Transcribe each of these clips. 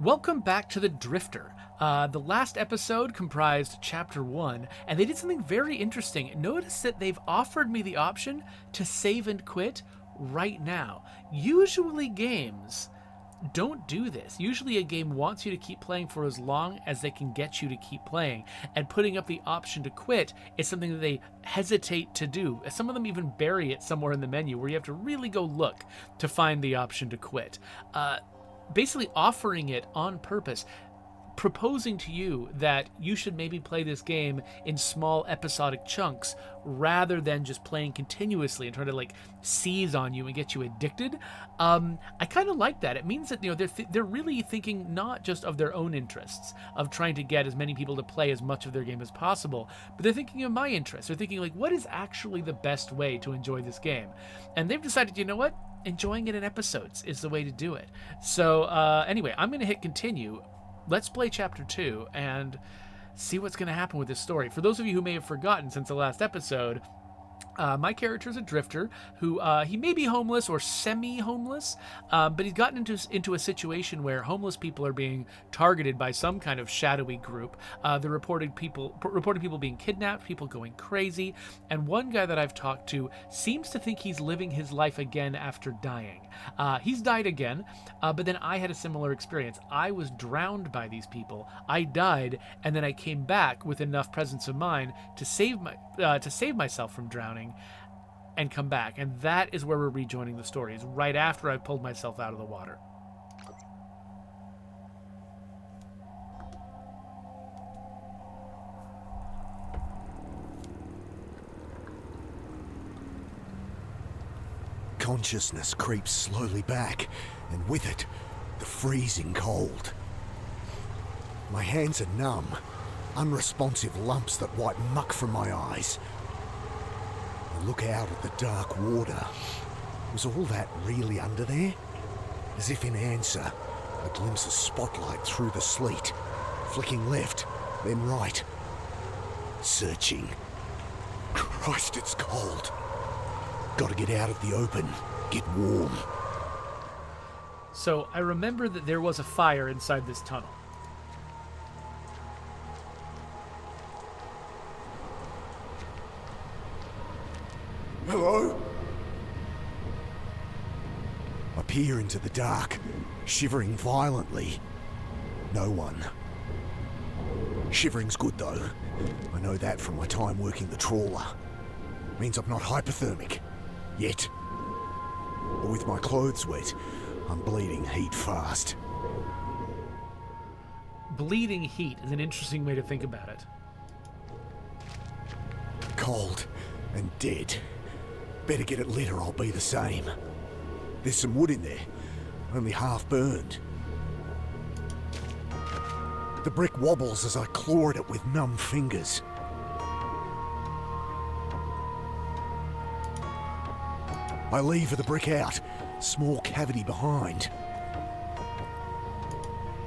Welcome back to The Drifter. The last episode comprised Chapter 1, and they did something very interesting. Notice that they've offered me the option to save and quit right now. Usually games don't do this. Usually a game wants you to keep playing for as long as they can get you to keep playing, and putting up the option to quit is something that they hesitate to do. Some of them even bury it somewhere in the menu where you have to really go look to find the option to quit. Basically offering it on purpose, proposing to you that you should maybe play this game in small episodic chunks rather than just playing continuously and trying to seize on you and get you addicted. I kind of like that. It means that they're really thinking not just of their own interests of trying to get as many people to play as much of their game as possible, but they're thinking of my interests. They're thinking what is actually the best way to enjoy this game, and they've decided, you know what, enjoying it in episodes is the way to do it. So anyway, I'm going to hit continue. Let's play Chapter 2 and see what's going to happen with this story. For those of you who may have forgotten since the last episode, my character is a drifter who he may be homeless or semi-homeless, but he's gotten into a situation where homeless people are being targeted by some kind of shadowy group. They're reporting people being kidnapped, people going crazy, and one guy that I've talked to seems to think he's living his life again after dying. He's died again, but then I had a similar experience. I was drowned by these people. I died, and then I came back with enough presence of mind to save myself from drowning and come back. And that is where we're rejoining the story, is right after I pulled myself out of the water. Consciousness creeps slowly back, and with it, the freezing cold. My hands are numb, unresponsive lumps that wipe muck from my eyes. I look out at the dark water. Was all that really under there? As if in answer, I glimpse a spotlight through the sleet, flicking left, then right. Searching. Christ, it's cold. Gotta get out of the open, get warm. So I remember that there was a fire inside this tunnel. Hello? I peer into the dark, shivering violently. No one. Shivering's good though. I know that from my time working the trawler. Means I'm not hypothermic. Yet. But with my clothes wet, I'm bleeding heat fast. Bleeding heat is an interesting way to think about it. Cold and dead. Better get it lit or I'll be the same. There's some wood in there, only half burned. The brick wobbles as I claw at it with numb fingers. I lever the brick out, small cavity behind.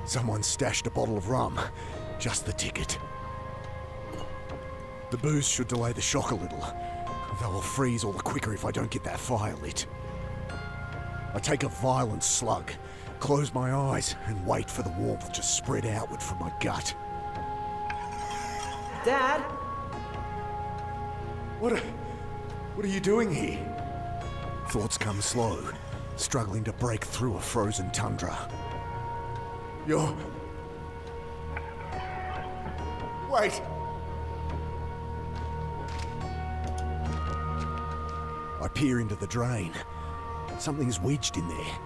Someone stashed a bottle of rum, just the ticket. The booze should delay the shock a little, though I'll freeze all the quicker if I don't get that fire lit. I take a violent slug, close my eyes, and wait for the warmth to spread outward from my gut. Dad? What are you doing here? Thoughts come slow, struggling to break through a frozen tundra. Wait! I peer into the drain. Something's wedged in there,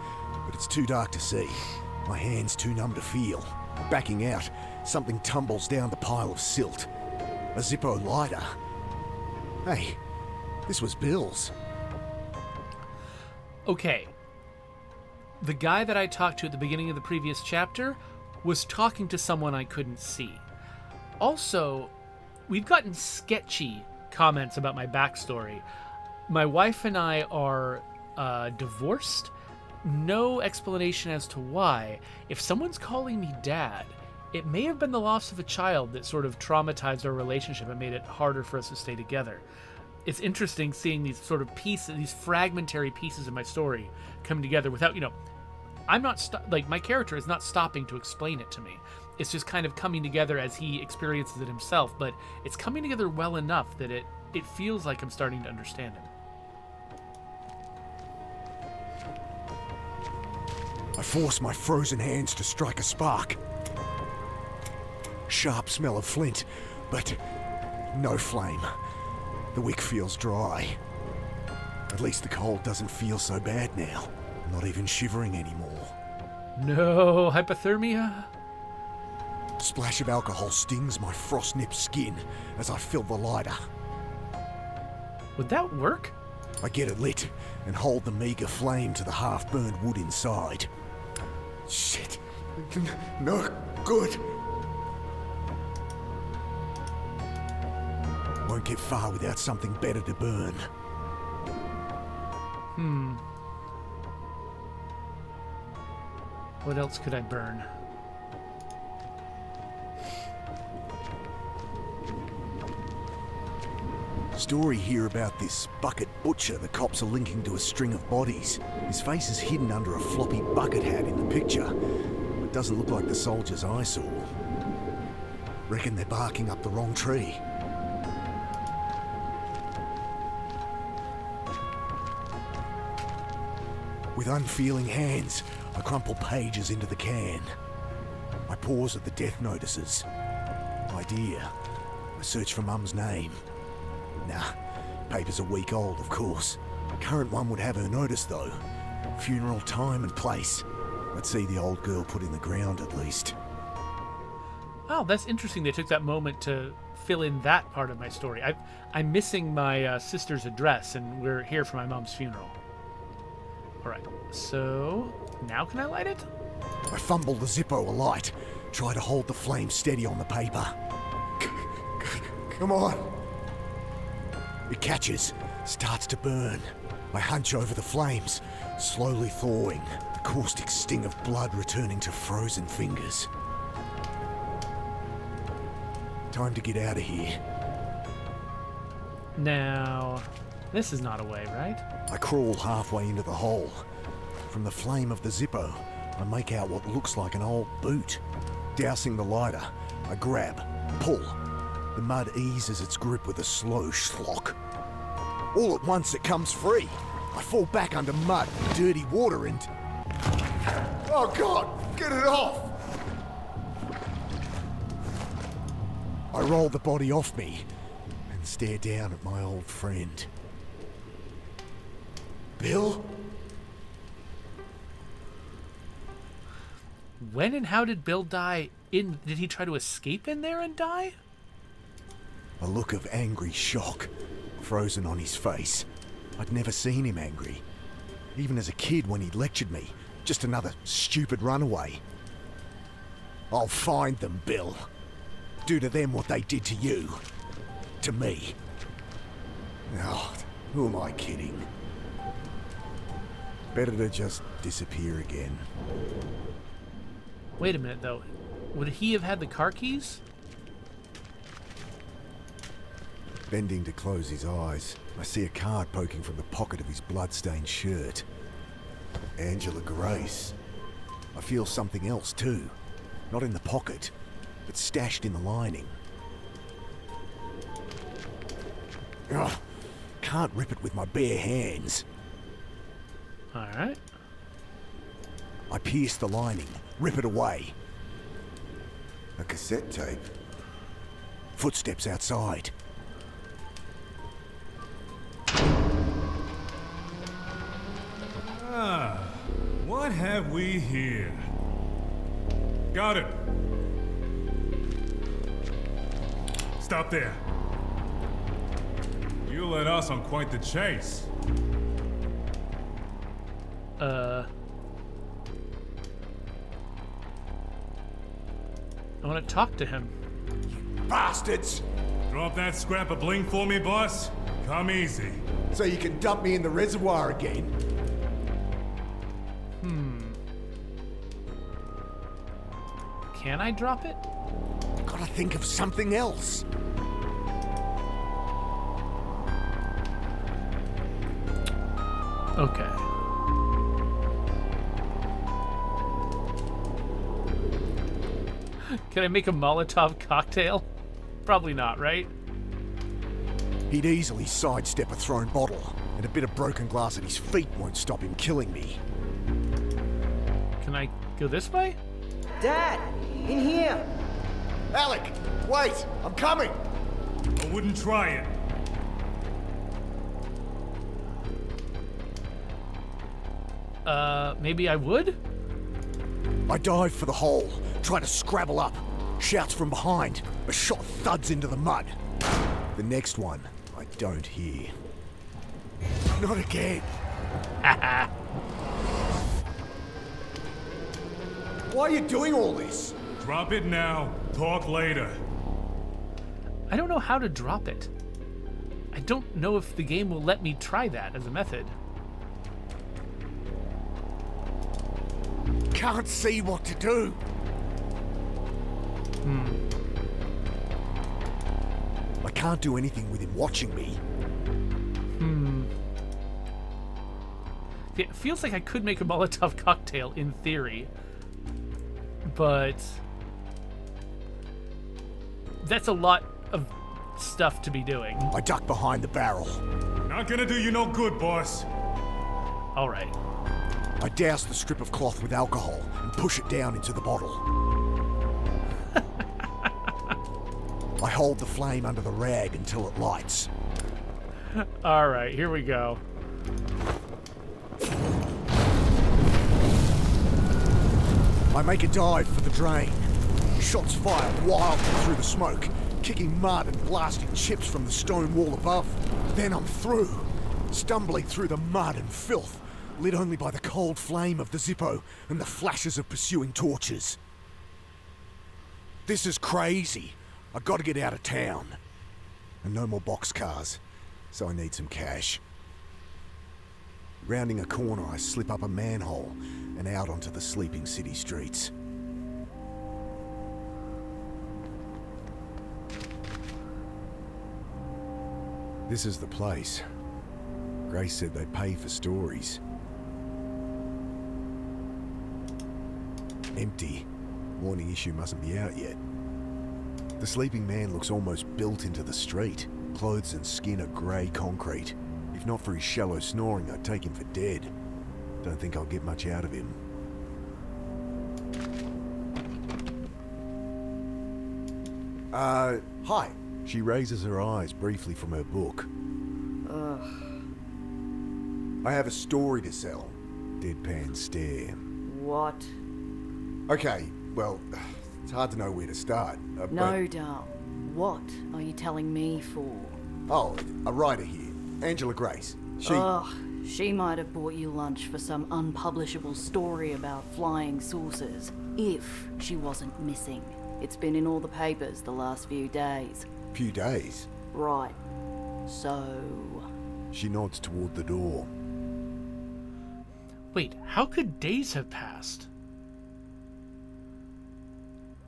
but it's too dark to see. My hands too numb to feel. Backing out, something tumbles down the pile of silt. A Zippo lighter. Hey, this was Bill's. Okay. The guy that I talked to at the beginning of the previous chapter was talking to someone I couldn't see. Also, we've gotten sketchy comments about my backstory. My wife and I are divorced. No explanation as to why. If someone's calling me dad, it may have been the loss of a child that sort of traumatized our relationship and made it harder for us to stay together. It's interesting seeing these sort of pieces, these fragmentary pieces of my story come together without, I'm not like my character is not stopping to explain it to me. It's just kind of coming together as he experiences it himself, but it's coming together well enough that it feels like I'm starting to understand him. I force my frozen hands to strike a spark. Sharp smell of flint, but no flame. The wick feels dry. At least the cold doesn't feel so bad now. I'm not even shivering anymore. No hypothermia? Splash of alcohol stings my frost-nipped skin as I fill the lighter. Would that work? I get it lit and hold the meager flame to the half-burned wood inside. Shit. No good. Won't get far without something better to burn. What else could I burn? Story here about this bucket butcher the cops are linking to a string of bodies. His face is hidden under a floppy bucket hat in the picture. It doesn't look like the soldiers I saw. Reckon they're barking up the wrong tree. With unfeeling hands, I crumple pages into the can. I pause at the death notices. Idea. I search for Mum's name. Nah, paper's a week old, of course. Current one would have her notice, though. Funeral time and place. I'd see the old girl put in the ground, at least. Oh, that's interesting. They took that moment to fill in that part of my story. I'm missing my sister's address, and we're here for my mom's funeral. All right, so now can I light it? I fumble the Zippo alight, try to hold the flame steady on the paper. Come on. It catches, starts to burn. I hunch over the flames, slowly thawing, the caustic sting of blood returning to frozen fingers. Time to get out of here. Now, this is not a way, right? I crawl halfway into the hole. From the flame of the Zippo, I make out what looks like an old boot. Dousing the lighter, I grab, pull. The mud eases its grip with a slow schlock. All at once it comes free. I fall back under mud, dirty water and... Oh God, get it off! I roll the body off me and stare down at my old friend. Bill? When and how did Bill die? Did he try to escape in there and die? A look of angry shock frozen on his face. I'd never seen him angry. Even as a kid when he'd lectured me. Just another stupid runaway. I'll find them, Bill. Do to them what they did to you. To me. Oh, who am I kidding? Better to just disappear again. Wait a minute, though. Would he have had the car keys? Bending to close his eyes, I see a card poking from the pocket of his blood-stained shirt. Angela Grace. I feel something else too. Not in the pocket, but stashed in the lining. Ugh, can't rip it with my bare hands. All right. I pierce the lining, rip it away. A cassette tape. Footsteps outside. What have we here? Got it. Stop there. You led us on quite the chase. I want to talk to him. Bastards! Drop that scrap of bling for me, boss. Come easy. So you can dump me in the reservoir again? Can I drop it? Gotta think of something else. Okay. Can I make a Molotov cocktail? Probably not, right? He'd easily sidestep a thrown bottle, and a bit of broken glass at his feet won't stop him killing me. Can I go this way? Dad, in here. Alec, wait! I'm coming! I wouldn't try it. Maybe I would? I dive for the hole, try to scrabble up. Shouts from behind. A shot thuds into the mud. The next one, I don't hear. Not again. Why are you doing all this? Drop it now. Talk later. I don't know how to drop it. I don't know if the game will let me try that as a method. Can't see what to do. I can't do anything with him watching me. It feels like I could make a Molotov cocktail in theory, but that's a lot of stuff to be doing. I duck behind the barrel. Not gonna do you no good, boss. All right. I douse the strip of cloth with alcohol and push it down into the bottle. I hold the flame under the rag until it lights. All right, here we go. I make a dive for the drain. Shots fired wildly through the smoke, kicking mud and blasting chips from the stone wall above. Then I'm through, stumbling through the mud and filth, lit only by the cold flame of the Zippo and the flashes of pursuing torches. This is crazy. I've got to get out of town. And no more boxcars, so I need some cash. Rounding a corner, I slip up a manhole and out onto the sleeping city streets. This is the place. Grace said they pay for stories. Empty. Warning issue mustn't be out yet. The sleeping man looks almost built into the street. Clothes and skin are grey concrete. If not for his shallow snoring, I'd take him for dead. Don't think I'll get much out of him. Hi. She raises her eyes briefly from her book. I have a story to sell. Deadpan stare. What? Okay, well, it's hard to know where to start. No, Dal. What are you telling me for? Oh, a writer here. Angela Grace. She might have bought you lunch for some unpublishable story about flying saucers. If she wasn't missing. It's been in all the papers the last few days. Few days? Right. So... She nods toward the door. Wait, how could days have passed?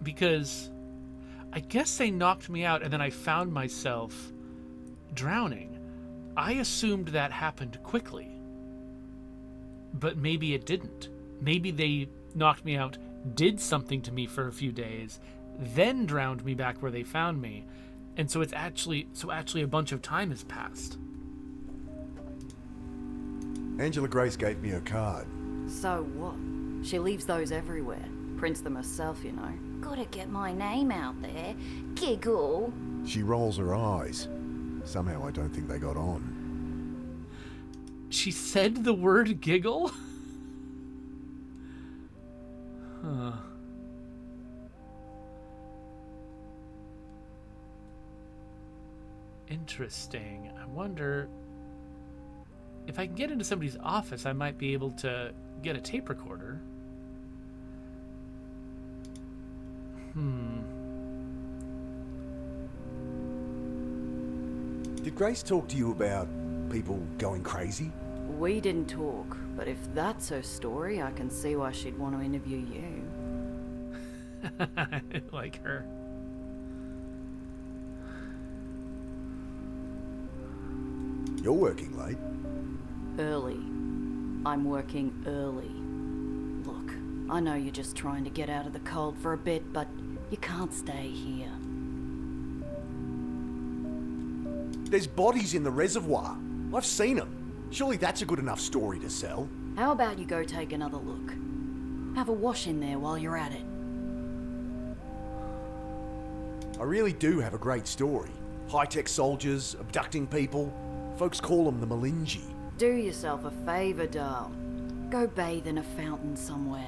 Because I guess they knocked me out and then I found myself drowning. I assumed that happened quickly. But maybe it didn't. Maybe they knocked me out, did something to me for a few days, then drowned me back where they found me. And so it's actually a bunch of time has passed. Angela Grace gave me her card. So what? She leaves those everywhere. Prints them herself, you know. Gotta get my name out there. Giggle. She rolls her eyes. Somehow I don't think they got on. She said the word giggle? Huh. Interesting. I wonder if I can get into somebody's office, I might be able to get a tape recorder. Did Grace talk to you about people going crazy? We didn't talk, but if that's her story, I can see why she'd want to interview you. Like her. You're working late. Early. I'm working early. Look, I know you're just trying to get out of the cold for a bit, but You can't stay here. There's bodies in the reservoir. I've seen them. Surely that's a good enough story to sell. How about you go take another look? Have a wash in there while you're at it. I really do have a great story. High-tech soldiers, abducting people. Folks call them the Malinji. Do yourself a favour, Darl. Go bathe in a fountain somewhere.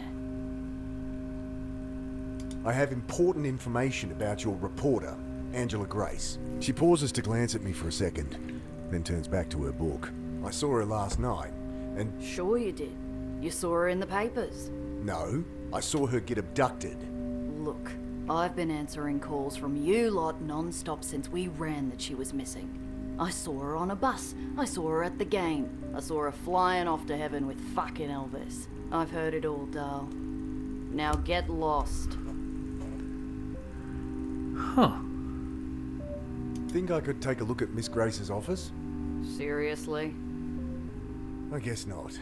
I have important information about your reporter, Angela Grace. She pauses to glance at me for a second, then turns back to her book. I saw her last night, and... Sure you did. You saw her in the papers. No, I saw her get abducted. Look, I've been answering calls from you lot non-stop since we ran that she was missing. I saw her on a bus. I saw her at the game. I saw her flying off to heaven with fucking Elvis. I've heard it all, Darl. Now get lost. Huh. Think I could take a look at Miss Grace's office? Seriously? I guess not.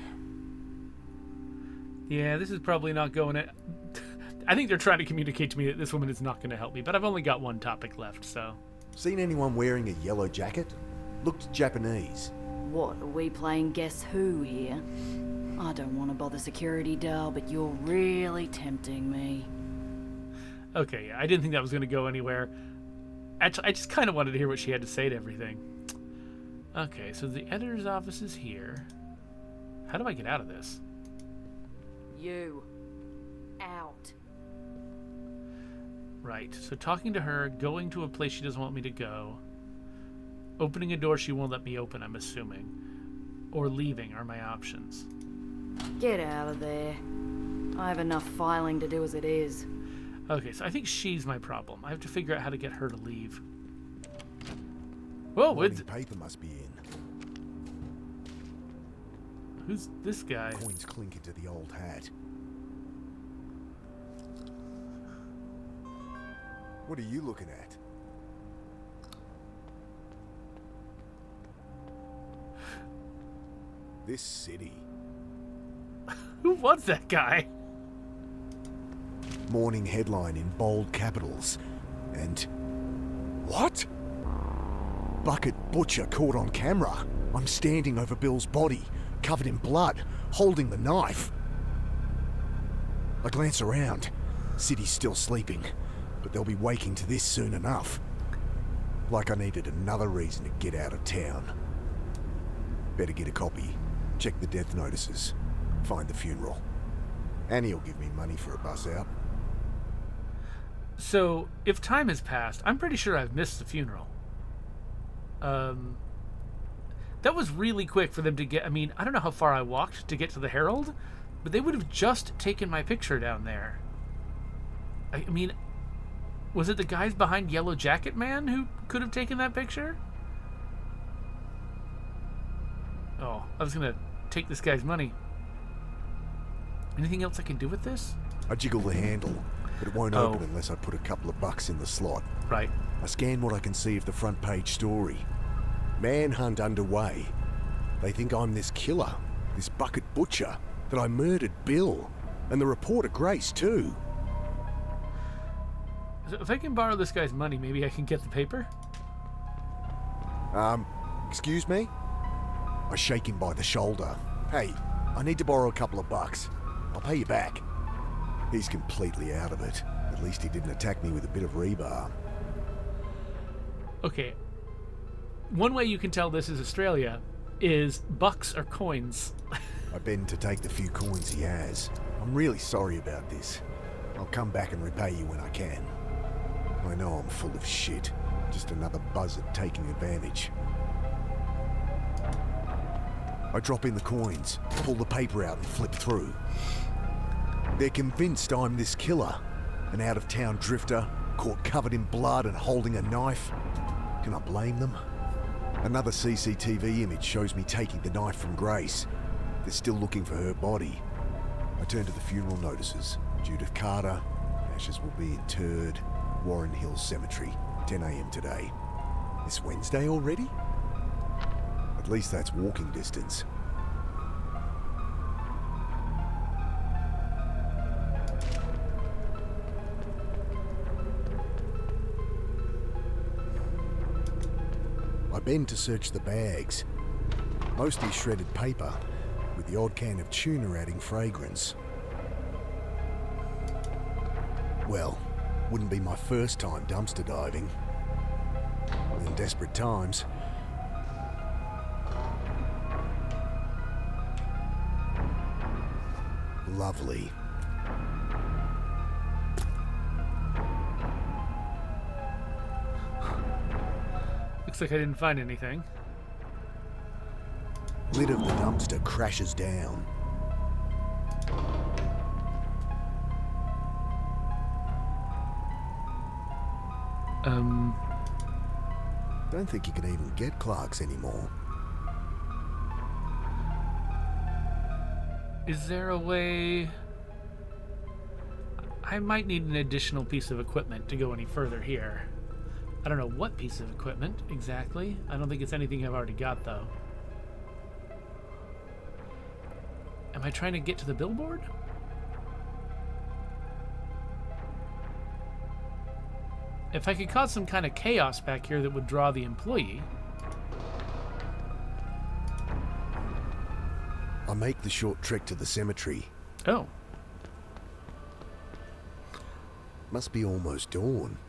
Yeah, this is probably not going to... I think they're trying to communicate to me that this woman is not going to help me, but I've only got one topic left, so... Seen anyone wearing a yellow jacket? Looked Japanese. What, are we playing Guess Who here? I don't want to bother security, Darl, but you're really tempting me. Okay, yeah, I didn't think that was going to go anywhere. Actually, I just kind of wanted to hear what she had to say to everything. Okay, so the editor's office is here. How do I get out of this? You. Out. Right, so talking to her, going to a place she doesn't want me to go, opening a door she won't let me open, I'm assuming, or leaving are my options. Get out of there. I have enough filing to do as it is. Okay, so I think she's my problem. I have to figure out how to get her to leave. Whoa, Morning paper must be in. who's this guy? Coins clink into the old hat. What are you looking at? This city. Who was that guy? Morning headline in bold capitals. And... what? Bucket butcher caught on camera. I'm standing over Bill's body, covered in blood, holding the knife. I glance around. City's still sleeping, but they'll be waking to this soon enough. Like I needed another reason to get out of town. Better get a copy, check the death notices, find the funeral. Annie'll give me money for a bus out. So, if time has passed, I'm pretty sure I've missed the funeral. That was really quick for them to get... I mean, I don't know how far I walked to get to the Herald, but they would have just taken my picture down there. I mean, was it the guys behind Yellow Jacket Man who could have taken that picture? Oh, I was gonna take this guy's money. Anything else I can do with this? I jiggle the handle, but it won't open unless I put a couple of bucks in the slot. Right. I scan what I can see of the front page story. Manhunt underway. They think I'm this killer, this bucket butcher, that I murdered Bill, and the reporter Grace too. So if I can borrow this guy's money, maybe I can get the paper? Excuse me? I shake him by the shoulder. Hey, I need to borrow a couple of bucks. I'll pay you back. He's completely out of it. At least he didn't attack me with a bit of rebar. Okay. One way you can tell this is Australia is bucks or coins. I bend to take the few coins he has. I'm really sorry about this. I'll come back and repay you when I can. I know I'm full of shit. Just another buzzard taking advantage. I drop in the coins, pull the paper out and flip through. They're convinced I'm this killer, an out-of-town drifter, caught covered in blood and holding a knife. Can I blame them? Another CCTV image shows me taking the knife from Grace. They're still looking for her body. I turn to the funeral notices. Judith Carter, ashes will be interred, Warren Hills Cemetery, 10 a.m. today. This Wednesday already? At least that's walking distance. bend to search the bags. Mostly shredded paper, with the odd can of tuna adding fragrance. Well, wouldn't be my first time dumpster diving. In desperate times. Lovely. Looks like I didn't find anything. Lid of the dumpster crashes down. Don't think you can even get Clark's anymore. Is there a way... I might need an additional piece of equipment to go any further here. I don't know what piece of equipment exactly. I don't think it's anything I've already got, though. Am I trying to get to the billboard? If I could cause some kind of chaos back here that would draw the employee... I make the short trek to the cemetery. Oh. Must be almost dawn.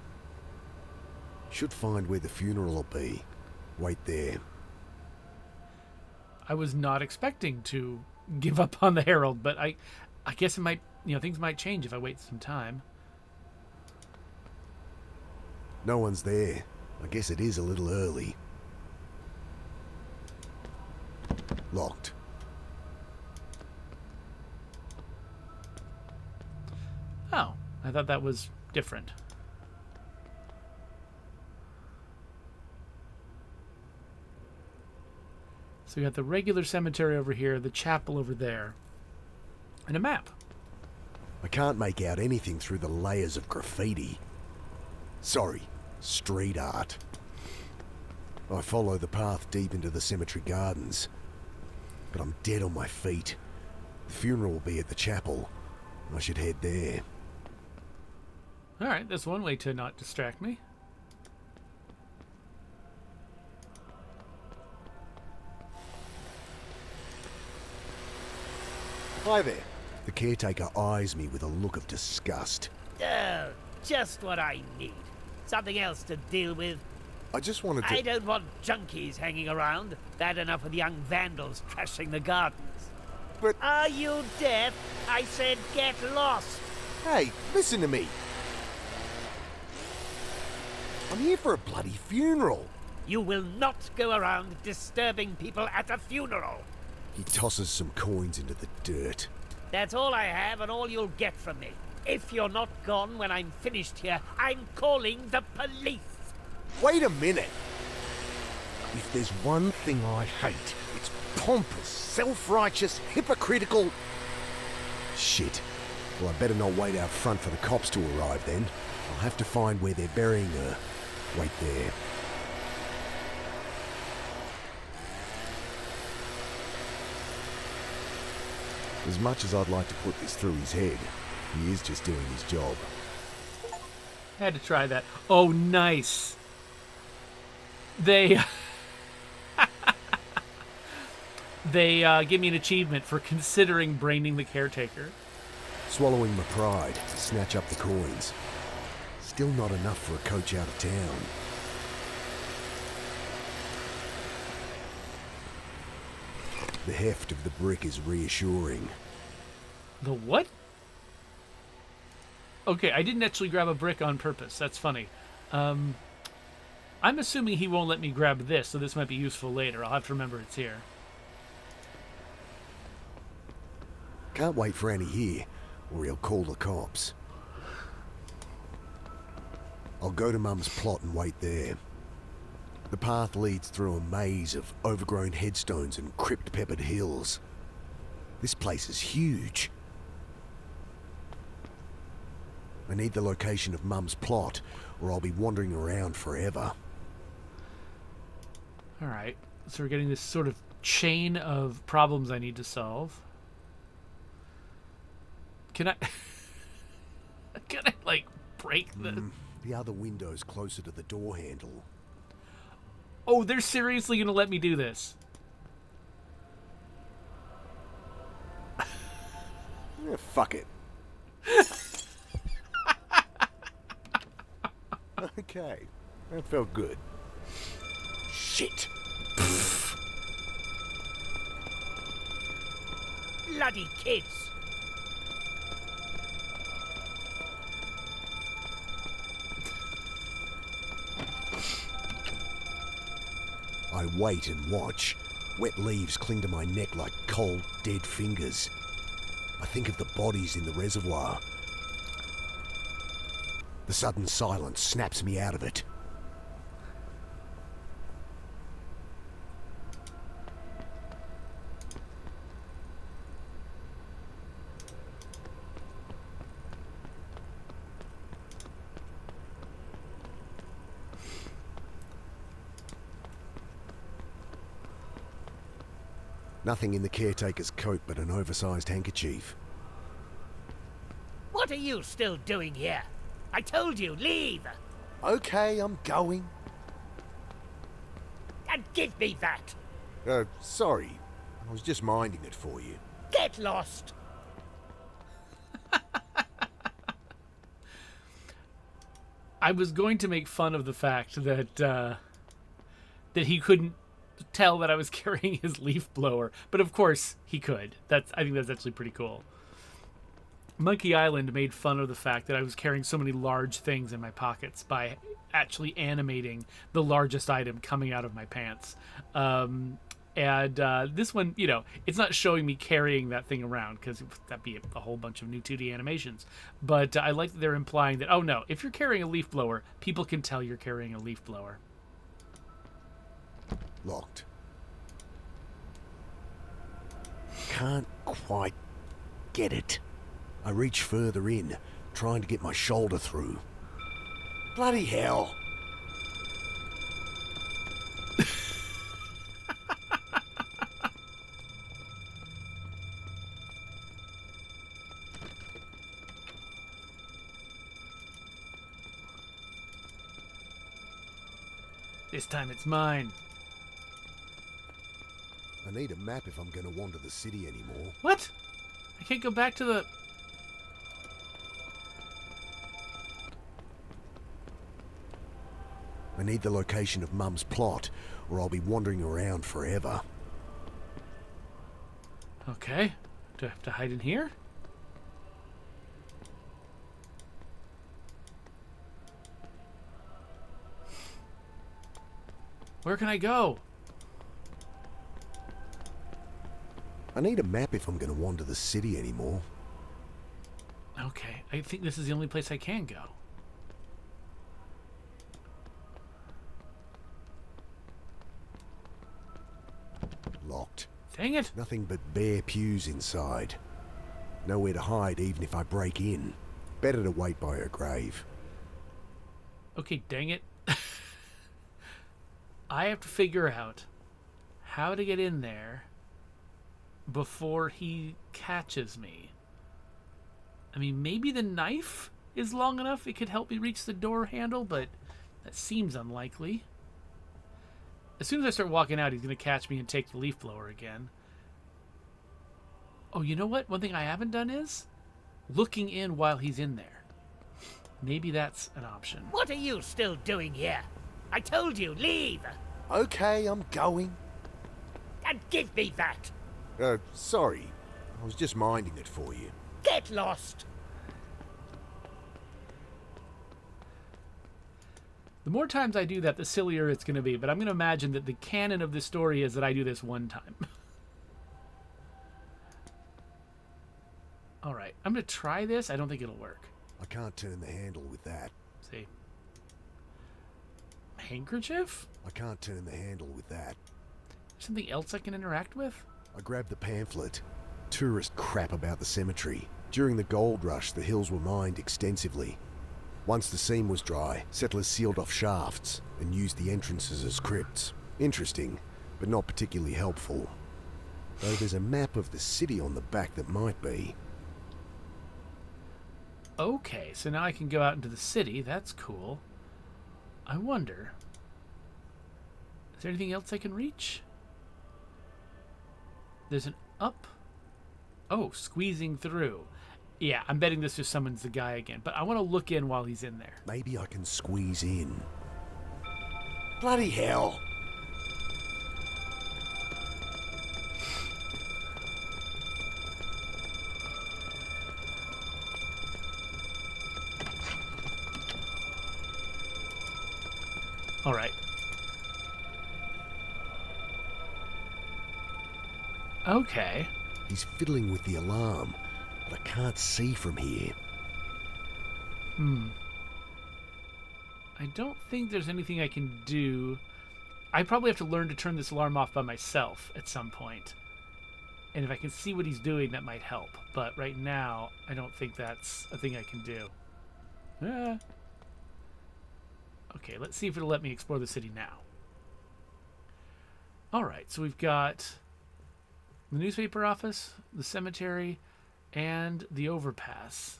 Should find where the funeral will be. Wait there. I was not expecting to give up on the Herald, but I guess it might, things might change if I wait some time. No one's there. I guess it is a little early. Locked. Oh, I thought that was different. So we got the regular cemetery over here, the chapel over there, and a map. I can't make out anything through the layers of graffiti. Sorry, street art. I follow the path deep into the cemetery gardens, but I'm dead on my feet. The funeral will be at the chapel. I should head there. All right, that's one way to not distract me. Hi there. The caretaker eyes me with a look of disgust. Oh, just what I need. Something else to deal with. I just wanted to... I don't want junkies hanging around. Bad enough with young vandals trashing the gardens. But... Are you deaf? I said get lost. Hey, listen to me. I'm here for a bloody funeral. You will not go around disturbing people at a funeral. He tosses some coins into the dirt. That's all I have and all you'll get from me. If you're not gone when I'm finished here, I'm calling the police. Wait a minute. If there's one thing I hate, it's pompous, self-righteous, hypocritical... Shit. Well, I better not wait out front for the cops to arrive then. I'll have to find where they're burying her. Wait there. As much as I'd like to put this through his head, he is just doing his job. Had to try that. Oh, nice. They give me an achievement for considering braining the caretaker. Swallowing my pride to snatch up the coins. Still not enough for a coach out of town. The heft of the brick is reassuring. The what? Okay, I didn't actually grab a brick on purpose. That's funny. I'm assuming he won't let me grab this, so this might be useful later. I'll have to remember it's here. Can't wait for Annie here, or he'll call the cops. I'll go to Mum's plot and wait there. The path leads through a maze of overgrown headstones and crypt-peppered hills. This place is huge. I need the location of Mum's plot, or I'll be wandering around forever. Alright, so we're getting this sort of chain of problems I need to solve. Can I... Can I, like, break the... The other window's closer to the door handle. Oh, they're seriously gonna let me do this. Yeah, fuck it. Okay, that felt good. Shit. Bloody kids! I wait and watch. Wet leaves cling to my neck like cold, dead fingers. I think of the bodies in the reservoir. The sudden silence snaps me out of it. Nothing in the caretaker's coat but an oversized handkerchief. What are you still doing here? I told you, leave! Okay, I'm going. And give me that! Sorry. I was just minding it for you. Get lost! I was going to make fun of the fact that that he couldn't tell that I was carrying his leaf blower, but of course he could. I think that's actually pretty cool. Monkey Island made fun of the fact that I was carrying so many large things in my pockets by actually animating the largest item coming out of my pants. This one, it's not showing me carrying that thing around because that'd be a whole bunch of new 2D animations. But I like that they're implying that, oh no, if you're carrying a leaf blower, people can tell you're carrying a leaf blower. Locked. Can't quite get it. I reach further in, trying to get my shoulder through. Bloody hell! This time it's mine. I need a map if I'm going to wander the city anymore. What? I can't go back to the... I need the location of Mum's plot, or I'll be wandering around forever. Okay. Do I have to hide in here? Where can I go? I need a map if I'm going to wander the city anymore. Okay, I think this is the only place I can go. Locked. Dang it! Nothing but bare pews inside. Nowhere to hide even if I break in. Better to wait by her grave. Okay, dang it. I have to figure out how to get in there before he catches me. I mean, maybe the knife is long enough it could help me reach the door handle, but that seems unlikely. As soon as I start walking out, he's going to catch me and take the leaf blower again. Oh, you know what? One thing I haven't done is looking in while he's in there. Maybe that's an option. What are you still doing here? I told you, leave! Okay, I'm going. And give me that! Sorry. I was just minding it for you. Get lost! The more times I do that, the sillier it's going to be, but I'm going to imagine that the canon of this story is that I do this one time. All right, I'm going to try this. I don't think it'll work. I can't turn the handle with that. Let's see. Handkerchief? I can't turn the handle with that. Something else I can interact with? I grabbed the pamphlet. Tourist crap about the cemetery. During the gold rush, the hills were mined extensively. Once the seam was dry, settlers sealed off shafts and used the entrances as crypts. Interesting, but not particularly helpful. Though there's a map of the city on the back that might be. Okay, so now I can go out into the city. That's cool. I wonder... there anything else I can reach? There's an up. Oh, squeezing through. Yeah, I'm betting this just summons the guy again, but I want to look in while he's in there. Maybe I can squeeze in. Bloody hell! All right. Okay. He's fiddling with the alarm, but I can't see from here. I don't think there's anything I can do. I probably have to learn to turn this alarm off by myself at some point. And if I can see what he's doing, that might help. But right now, I don't think that's a thing I can do. Ah. Okay, let's see if it'll let me explore the city now. Alright, so we've got the newspaper office, the cemetery, and the overpass.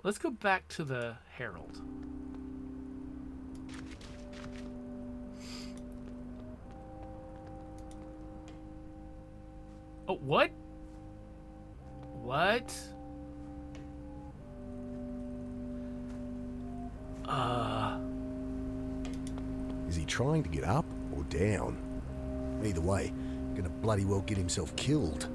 Let's go back to the Herald. Oh, what? What? Is he trying to get up or down? Either way, gonna bloody well get himself killed.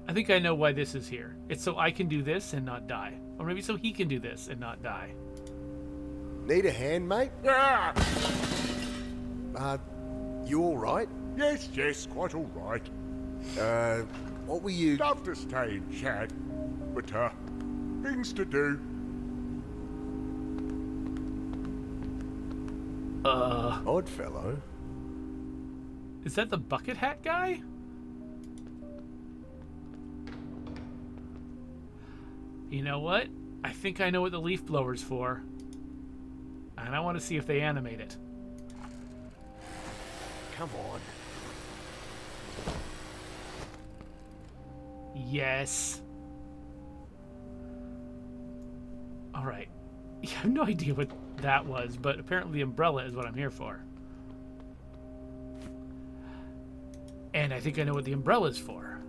I think I know why this is here. It's so I can do this and not die. Or maybe so he can do this and not die. Need a hand, mate? Ah! You alright? Yes, quite all right. What were you... Love to stay and chat, but, things to do. Odd fellow. Is that the bucket hat guy? You know what? I think I know what the leaf blower's for. And I want to see if they animate it. Come on. Yes. Alright. I have no idea what that was, but apparently the umbrella is what I'm here for. And I think I know what the umbrella is for.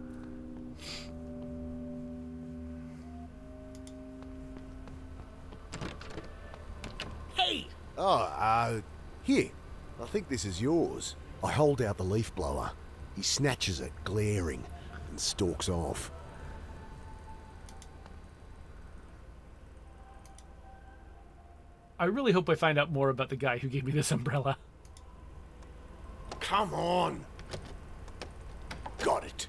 Hey! Oh, here. I think this is yours. I hold out the leaf blower. He snatches it, glaring, and stalks off. I really hope I find out more about the guy who gave me this umbrella. Come on! Got it.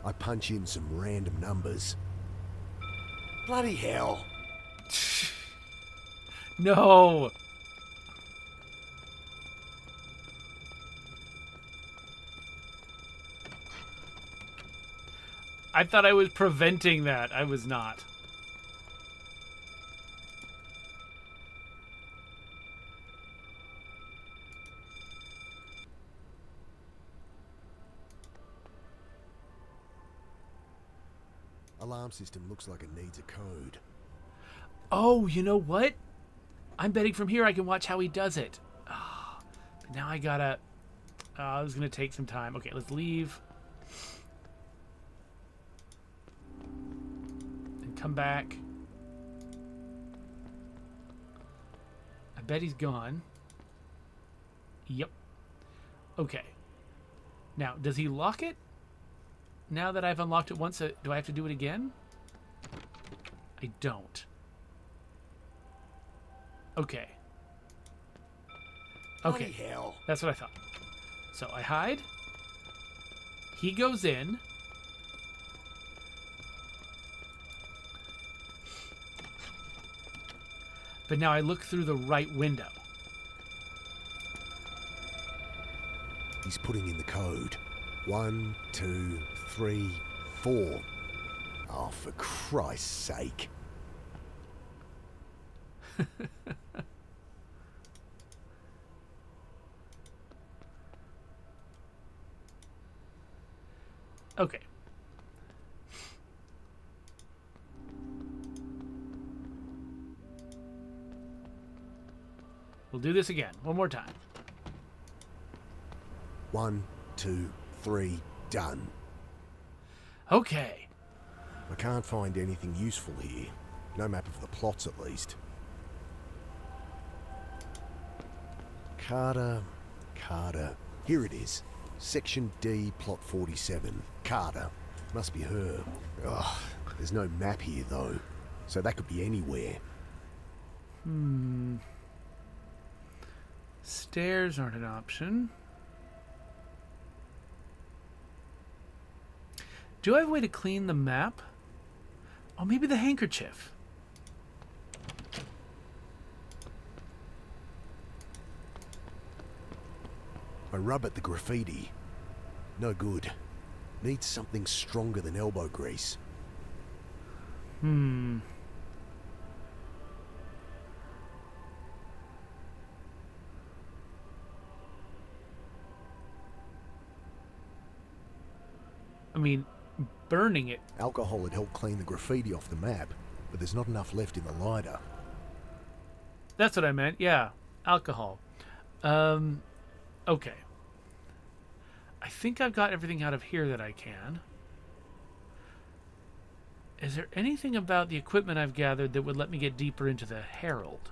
I punch in some random numbers. Bloody hell! No! I thought I was preventing that. I was not. Alarm system looks like it needs a code. Oh, you know what? I'm betting from here I can watch how he does it. Oh, but now I gotta... this is gonna take some time. Okay, let's leave. And come back. I bet he's gone. Yep. Okay. Now, does he lock it? Now that I've unlocked it once, do I have to do it again? I don't. Okay. Okay. Bloody hell. That's what I thought. So I hide. He goes in. But now I look through the right window. He's putting in the code. 1, 2, 3, 4. Oh, for Christ's sake. Okay. We'll do this again. One more time. 1, 2, 3, done. Okay. I can't find anything useful here. No map of the plots, at least. Carter. Here it is. Section D, plot 47. Carter. Must be her. Ugh, there's no map here, though. So that could be anywhere. Stairs aren't an option. Do I have a way to clean the map? Oh, maybe the handkerchief. I rub at the graffiti. No good. Needs something stronger than elbow grease. I mean, burning it. Alcohol would help clean the graffiti off the map, but there's not enough left in the lighter. That's what I meant. Yeah, alcohol. Okay. I think I've got everything out of here that I can. Is there anything about the equipment I've gathered that would let me get deeper into the Herald?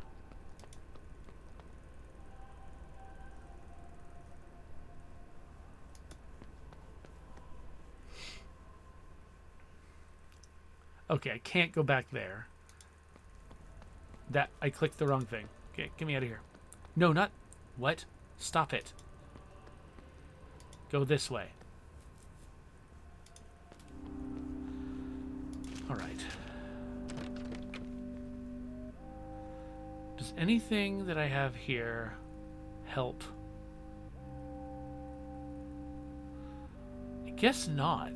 Okay, I can't go back there. That, I clicked the wrong thing. Okay, get me out of here. No, not... What? Stop it. Go this way. Alright. Does anything that I have here help? I guess not.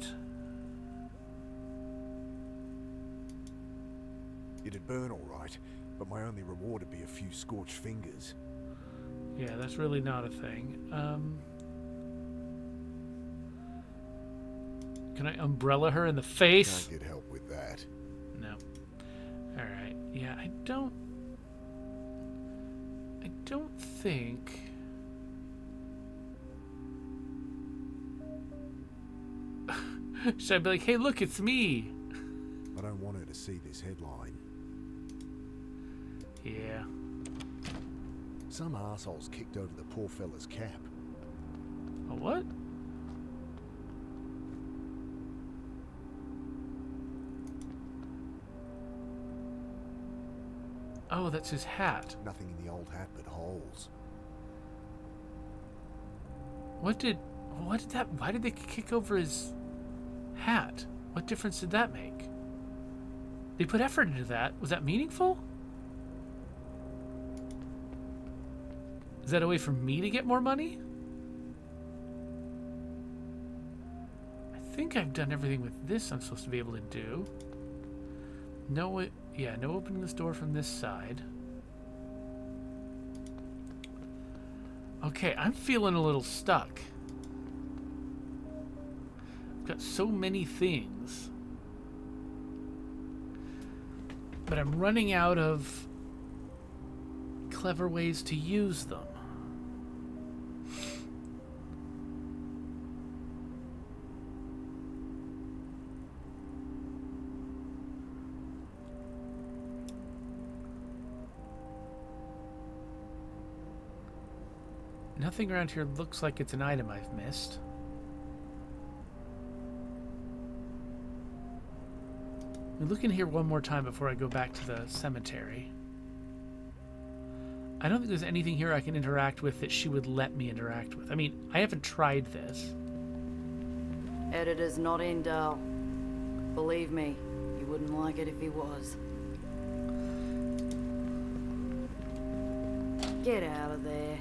It'd burn all right, but my only reward would be a few scorched fingers. Yeah, that's really not a thing. Can I umbrella her in the face? Can't get help with that. No. Alright. Yeah, I don't think... Should I be like, hey, look, it's me? I don't want her to see this headline. Yeah. Some assholes kicked over the poor fella's cap. A what? Oh, that's his hat. Nothing in the old hat but holes. What did that... Why did they kick over his hat? What difference did that make? They put effort into that. Was that meaningful? Is that a way for me to get more money? I think I've done everything with this I'm supposed to be able to do. No, yeah, no opening this door from this side. Okay, I'm feeling a little stuck. I've got so many things. But I'm running out of clever ways to use them. Nothing around here looks like it's an item I've missed. I'll look in here one more time before I go back to the cemetery. I don't think there's anything here I can interact with that she would let me interact with. I mean, I haven't tried this. Editor's not in, Dal. Believe me, he wouldn't like it if he was. Get out of there.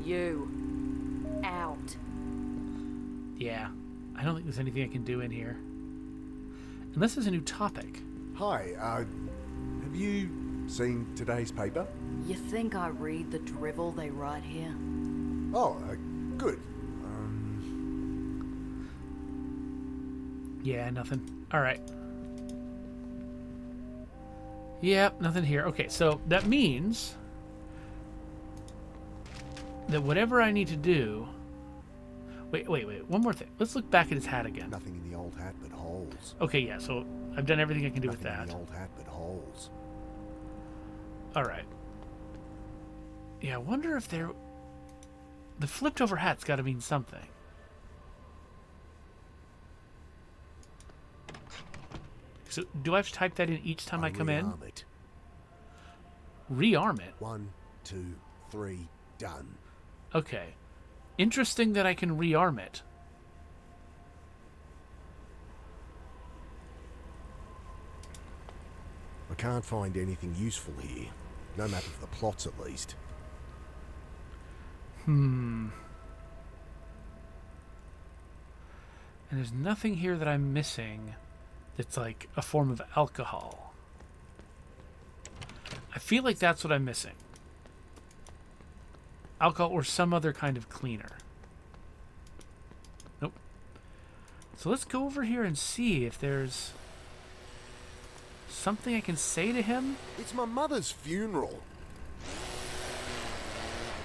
You. Out. Yeah, I don't think there's anything I can do in here. Unless there's a new topic. Hi, have you seen today's paper? You think I read the drivel they write here? Oh, good. Yeah, nothing. Alright. Yep, nothing here. Okay, so that means that whatever I need to do... Wait. One more thing. Let's look back at his hat again. Nothing in the old hat but holes. Okay, yeah, so I've done everything I can do with Nothing that. in the old hat but holes. Alright. Yeah, I wonder if there... The flipped over hat's got to mean something. So, do I have to type that in each time I come in? Rearm it. Rearm it? 1, 2, 3, done. Okay. Interesting that I can rearm it. I can't find anything useful here. No map of the plots, at least. And there's nothing here that I'm missing that's like a form of alcohol. I feel like that's what I'm missing. Alcohol or some other kind of cleaner. Nope. So let's go over here and see if there's something I can say to him. It's my mother's funeral.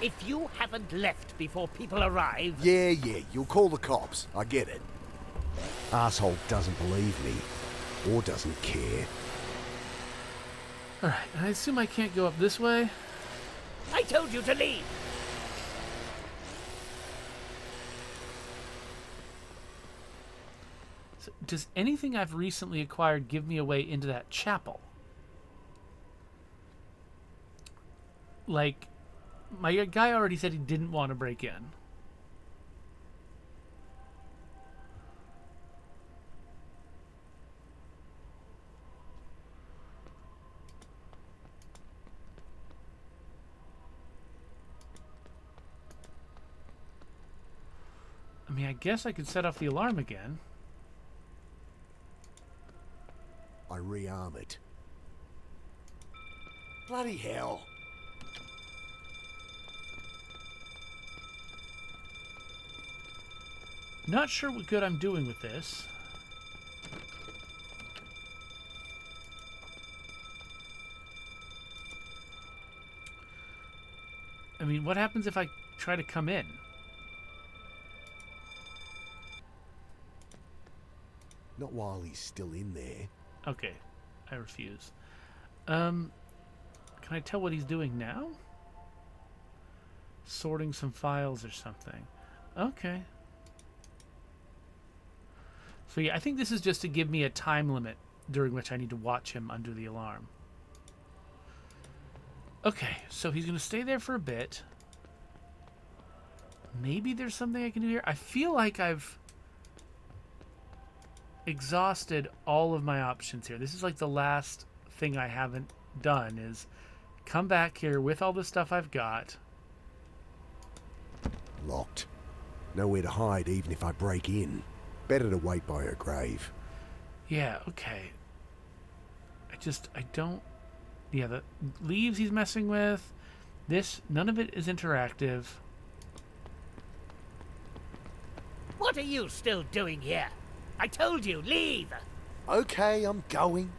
If you haven't left before people arrive... Yeah, you'll call the cops. I get it. Asshole doesn't believe me. Or doesn't care. Alright, I assume I can't go up this way. I told you to leave! So does anything I've recently acquired give me a way into that chapel? Like, my guy already said he didn't want to break in. I mean, I guess I could set off the alarm again. I rearm it. Bloody hell. Not sure what good I'm doing with this. I mean, what happens if I try to come in? Not while he's still in there. Okay, I refuse. Can I tell what he's doing now? Sorting some files or something. Okay. So yeah, I think this is just to give me a time limit during which I need to watch him under the alarm. Okay, so he's going to stay there for a bit. Maybe there's something I can do here. I feel like I've exhausted all of my options here. This is like the last thing I haven't done is come back here with all the stuff I've got. Locked. Nowhere to hide even if I break in. Better to wait by her grave. Yeah, okay. I don't... Yeah, the leaves he's messing with. This, none of it is interactive. What are you still doing here? I told you, leave! Okay, I'm going.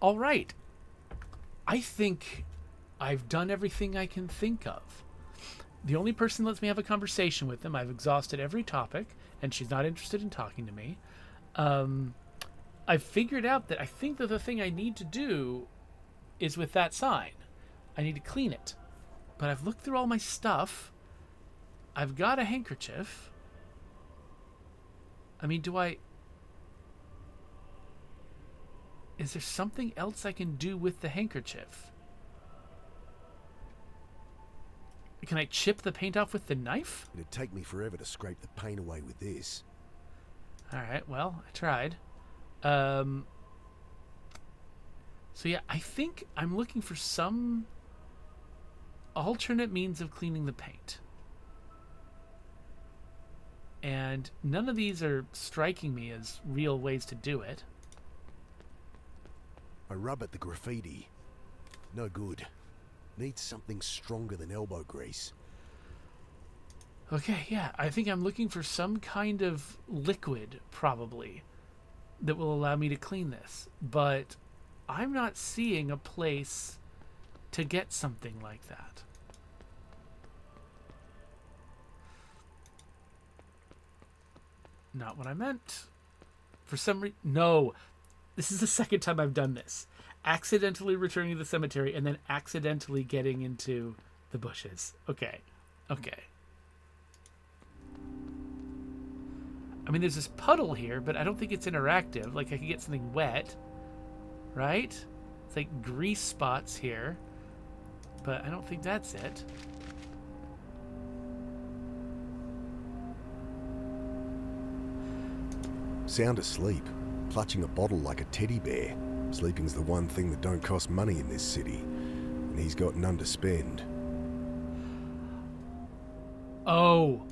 All right. I think I've done everything I can think of. The only person that lets me have a conversation with them, I've exhausted every topic, and she's not interested in talking to me. I've figured out that I think that the thing I need to do is with that sign. I need to clean it. But I've looked through all my stuff. I've got a handkerchief. I mean, is there something else I can do with the handkerchief? Can I chip the paint off with the knife? It'd take me forever to scrape the paint away with this. Alright, well, I tried. So yeah, I think I'm looking for some alternate means of cleaning the paint. And none of these are striking me as real ways to do it. I rub at the graffiti. No good. Needs something stronger than elbow grease. Okay, yeah, I think I'm looking for some kind of liquid, probably, that will allow me to clean this. But I'm not seeing a place to get something like that. Not what I meant. For some reason, no. This is the second time I've done this. Accidentally returning to the cemetery and then accidentally getting into the bushes. Okay. I mean, there's this puddle here, but I don't think it's interactive. Like, I could get something wet, right? It's like grease spots here, but I don't think that's it. Sound asleep, clutching a bottle like a teddy bear. Sleeping's the one thing that don't cost money in this city, and he's got none to spend. Oh,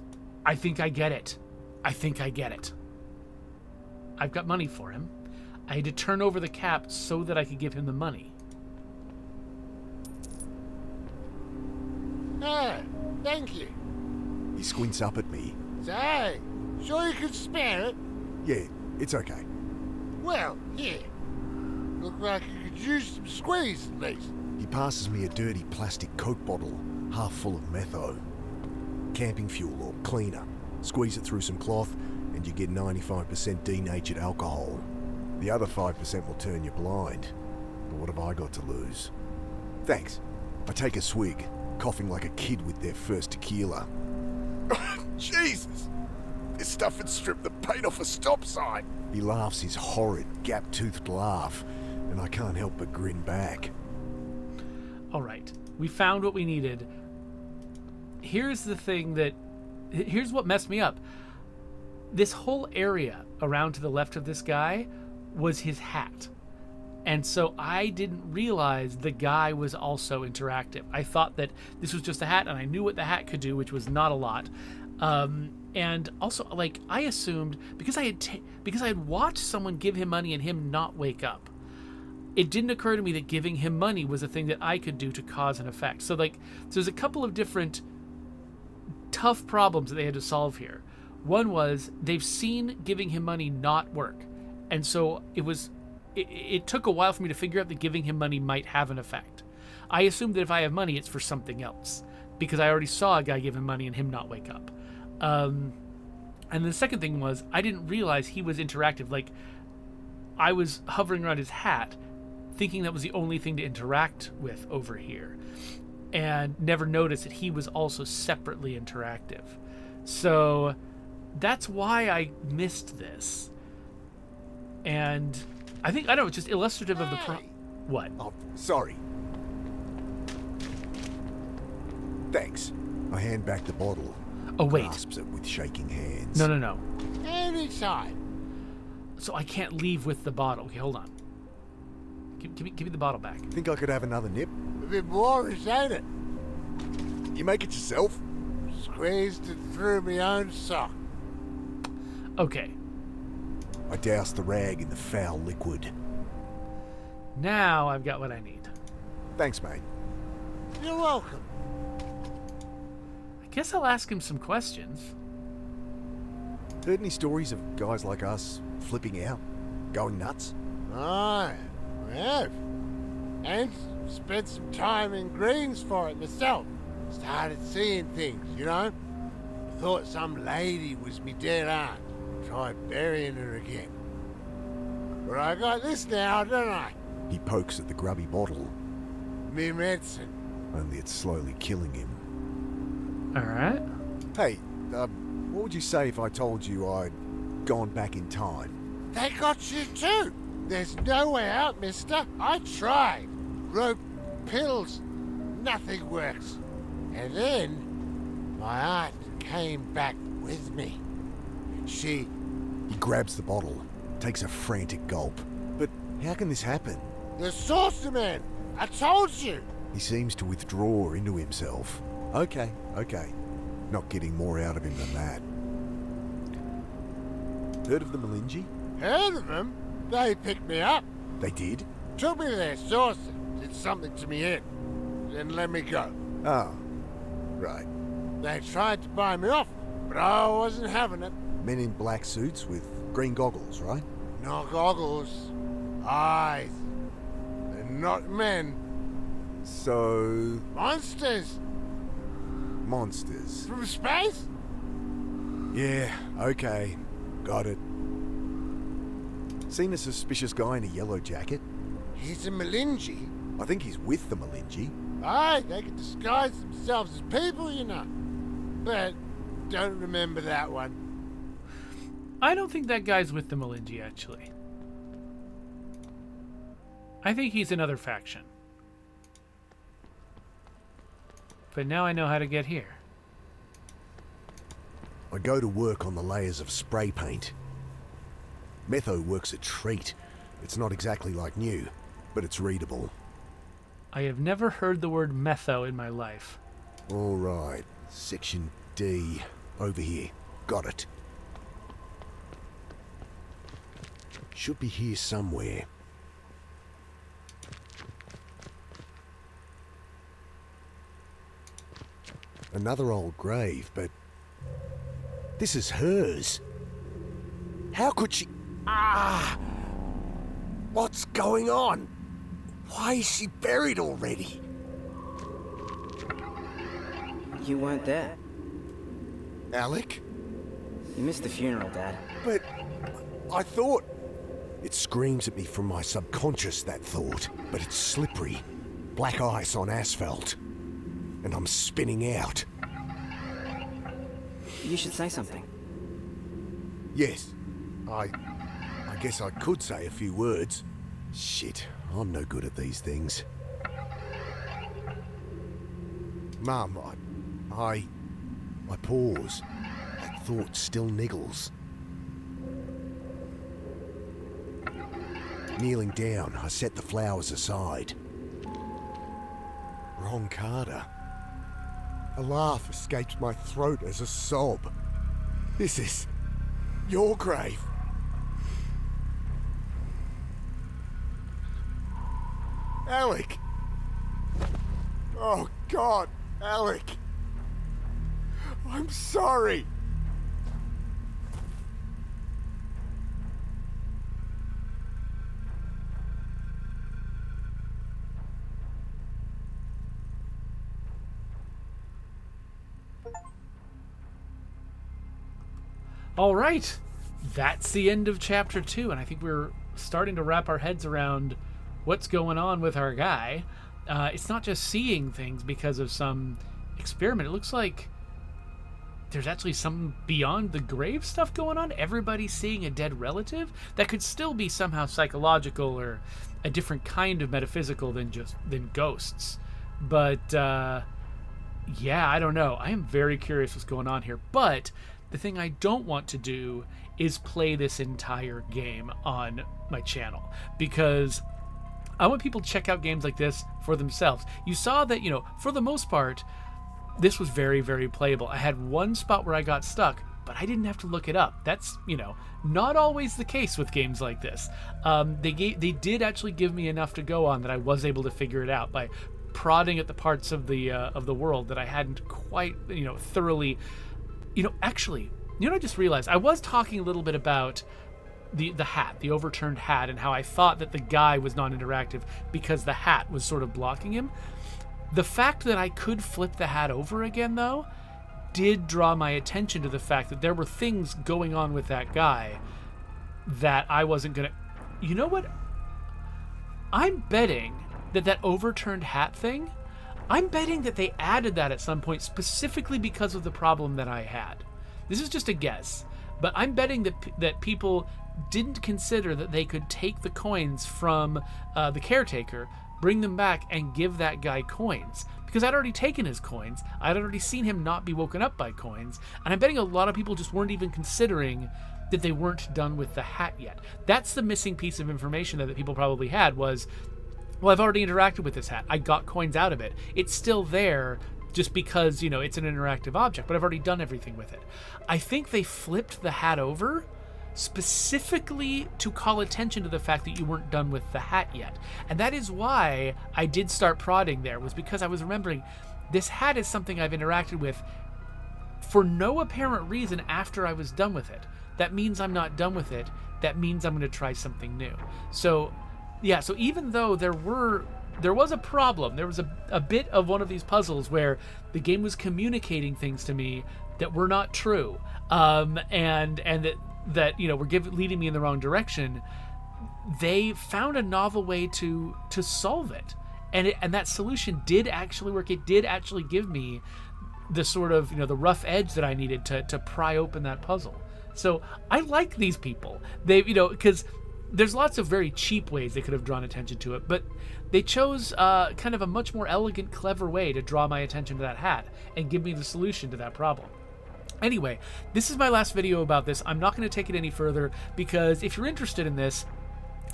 I think I get it. I've got money for him. I had to turn over the cap so that I could give him the money. No, thank you. He squints up at me. Say, sure you could spare it? Yeah, it's okay. Well, here. Look like you could use some squeeze at least. He passes me a dirty plastic Coke bottle, half full of metho. Camping fuel or cleaner. Squeeze it through some cloth and you get 95% denatured alcohol. The other 5% will turn you blind. But what have I got to lose? Thanks. I take a swig, coughing like a kid with their first tequila. Jesus! This stuff would strip the paint off a stop sign. He laughs his horrid, gap-toothed laugh, and I can't help but grin back. All right, we found what we needed. Here's what messed me up. This whole area around to the left of this guy was his hat. And so I didn't realize the guy was also interactive. I thought that this was just a hat, and I knew what the hat could do, which was not a lot. And also, like, I assumed because I had watched someone give him money and him not wake up, it didn't occur to me that giving him money was a thing that I could do to cause an effect. So, like, there's a couple of different tough problems that they had to solve here. One was they've seen giving him money not work, and so it took a while for me to figure out that giving him money might have an effect. I assumed that if I have money, it's for something else, because I already saw a guy give him money and him not wake up. And the second thing was I didn't realize he was interactive. Like, I was hovering around his hat, thinking that was the only thing to interact with over here, and never noticed that he was also separately interactive. So that's why I missed this. And I don't know, it's just illustrative of the What? Oh, sorry. Thanks. I hand back the bottle. Oh, wait. Grasps it with shaking hands. No. Anytime. So I can't leave with the bottle. Okay, hold on. Give me the bottle back. Think I could have another nip? A bit more, is ain't it? You make it yourself? Squeezed it through my own sock. Okay. I douse the rag in the foul liquid. Now I've got what I need. Thanks, mate. You're welcome. I guess I'll ask him some questions. Heard any stories of guys like us flipping out? Going nuts? I have. And spent some time in Greens for it myself. Started seeing things, you know? Thought some lady was me dead aunt. Tried burying her again. But I got this now, don't I? He pokes at the grubby bottle. Me medicine. Only it's slowly killing him. All right. Hey, what would you say if I told you I'd gone back in time? They got you too. There's no way out, mister. I tried. Wrote pills. Nothing works. And then my aunt came back with me. He grabs the bottle, takes a frantic gulp. But how can this happen? The saucer man! I told you! He seems to withdraw into himself. Okay. Not getting more out of him than that. Heard of the Malinji? Heard of them? They picked me up. They did? Took me to their saucer, did something to me head, then let me go. Oh, right. They tried to buy me off, but I wasn't having it. Men in black suits with green goggles, right? Not goggles. Eyes. They're not men. So... Monsters. monsters. From space? Yeah, okay. Got it. Seen a suspicious guy in a yellow jacket? He's a Malingi. I think he's with the Malingi. Aye, they can disguise themselves as people, you know. But don't remember that one. I don't think that guy's with the Malingi, actually. I think he's another faction. But now I know how to get here. I go to work on the layers of spray paint. Metho works a treat. It's not exactly like new, but it's readable. I have never heard the word metho in my life. All right, Section D. Over here. Got it. Should be here somewhere. Another old grave, but this is hers. How could she... Ah! What's going on? Why is she buried already? You weren't there. Alec? You missed the funeral, Dad. But I thought... It screams at me from my subconscious, that thought. But it's slippery. Black ice on asphalt. And I'm spinning out. You should say something. Yes, I guess I could say a few words. Shit, I'm no good at these things. Mum, I pause. That thought still niggles. Kneeling down, I set the flowers aside. Wrong Carter. A laugh escaped my throat as a sob. This is your grave. Alec! Oh, God, Alec! I'm sorry! All right, that's the end of chapter 2, and I think we're starting to wrap our heads around what's going on with our guy. It's not just seeing things because of some experiment. It looks like there's actually some beyond the grave stuff going on. Everybody's seeing a dead relative. That could still be somehow psychological or a different kind of metaphysical than ghosts. But yeah, I don't know. I am very curious what's going on here. But the thing I don't want to do is play this entire game on my channel, because I want people to check out games like this for themselves. You saw that, for the most part, this was very, very playable. I had one spot where I got stuck, but I didn't have to look it up. That's, not always the case with games like this. They did actually give me enough to go on that I was able to figure it out by prodding at the parts of the world that I hadn't quite, thoroughly... actually, I just realized I was talking a little bit about the hat, the overturned hat, and how I thought that the guy was non-interactive because the hat was sort of blocking him. The fact that I could flip the hat over again, though, did draw my attention to the fact that there were things going on with that guy that I wasn't gonna... You know what? I'm betting that overturned hat thing, I'm betting that they added that at some point specifically because of the problem that I had. This is just a guess, but I'm betting that people didn't consider that they could take the coins from the caretaker, bring them back, and give that guy coins. Because I'd already taken his coins, I'd already seen him not be woken up by coins, and I'm betting a lot of people just weren't even considering that they weren't done with the hat yet. That's the missing piece of information that people probably had was, well, I've already interacted with this hat. I got coins out of it. It's still there just because, it's an interactive object, but I've already done everything with it. I think they flipped the hat over specifically to call attention to the fact that you weren't done with the hat yet. And that is why I did start prodding there, was because I was remembering this hat is something I've interacted with for no apparent reason after I was done with it. That means I'm not done with it. That means I'm going to try something new. So, yeah, so even though there was a problem, there was a bit of one of these puzzles where the game was communicating things to me that were not true, and that were leading me in the wrong direction. They found a novel way to solve it, and that solution did actually work. It did actually give me the sort of the rough edge that I needed to pry open that puzzle. So I like these people. They because there's lots of very cheap ways they could have drawn attention to it, but they chose kind of a much more elegant, clever way to draw my attention to that hat and give me the solution to that problem. Anyway, this is my last video about this. I'm not going to take it any further because if you're interested in this,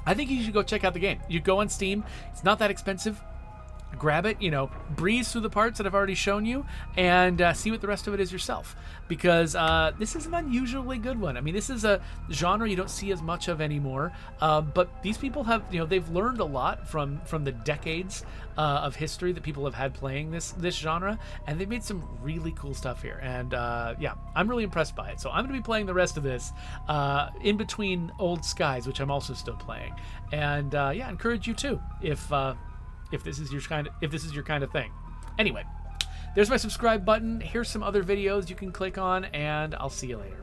I think you should go check out the game. You go on Steam. It's not that expensive. Grab it, breeze through the parts that I've already shown you, and see what the rest of it is yourself. Because this is an unusually good one. I mean, this is a genre you don't see as much of anymore. But these people have, they've learned a lot from the decades of history that people have had playing this genre, and they've made some really cool stuff here. And yeah, I'm really impressed by it. So I'm going to be playing the rest of this in between Old Skies, which I'm also still playing. And yeah, I encourage you too if this is your kind of thing. Anyway, there's my subscribe button. Here's some other videos you can click on, and I'll see you later.